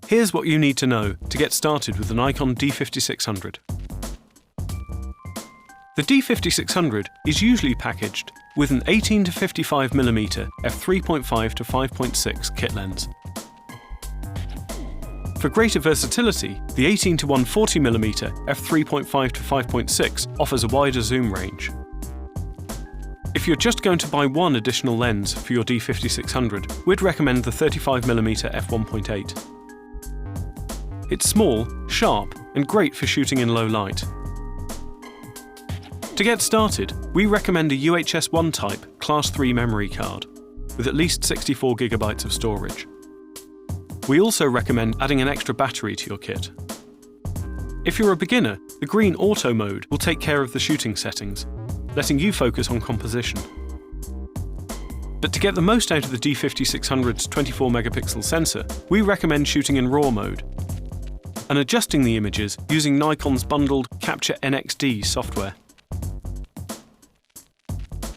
Here's what you need to know to get started with the Nikon D5600. The D5600 is usually packaged with an 18 to 55mm f3.5 to 5.6 kit lens. For greater versatility, the 18 to 140mm f3.5 to 5.6 offers a wider zoom range. If you're just going to buy one additional lens for your D5600, we'd recommend the 35mm f1.8. It's small, sharp, and great for shooting in low light. To get started, we recommend a UHS 1 type Class 3 memory card with at least 64GB of storage. We also recommend adding an extra battery to your kit. If you're a beginner, the green auto mode will take care of the shooting settings, letting you focus on composition. But to get the most out of the D5600's 24MP sensor, we recommend shooting in RAW mode and adjusting the images using Nikon's bundled Capture NXD software.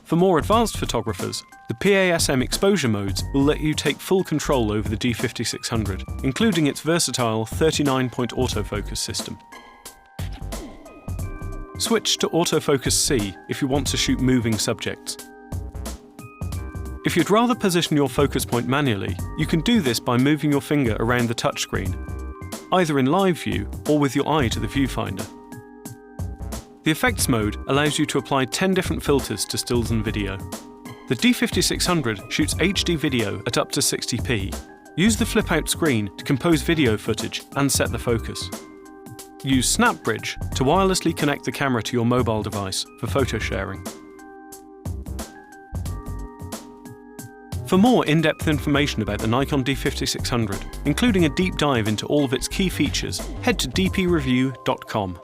For more advanced photographers, the PASM exposure modes will let you take full control over the D5600, including its versatile 39-point autofocus system. Switch to autofocus C if you want to shoot moving subjects. If you'd rather position your focus point manually, you can do this by moving your finger around the touchscreen, either in live view or with your eye to the viewfinder. The Effects mode allows you to apply 10 different filters to stills and video. The D5600 shoots HD video at up to 60p. Use the flip-out screen to compose video footage and set the focus. Use SnapBridge to wirelessly connect the camera to your mobile device for photo sharing. For more in-depth information about the Nikon D5600, including a deep dive into all of its key features, head to dpreview.com.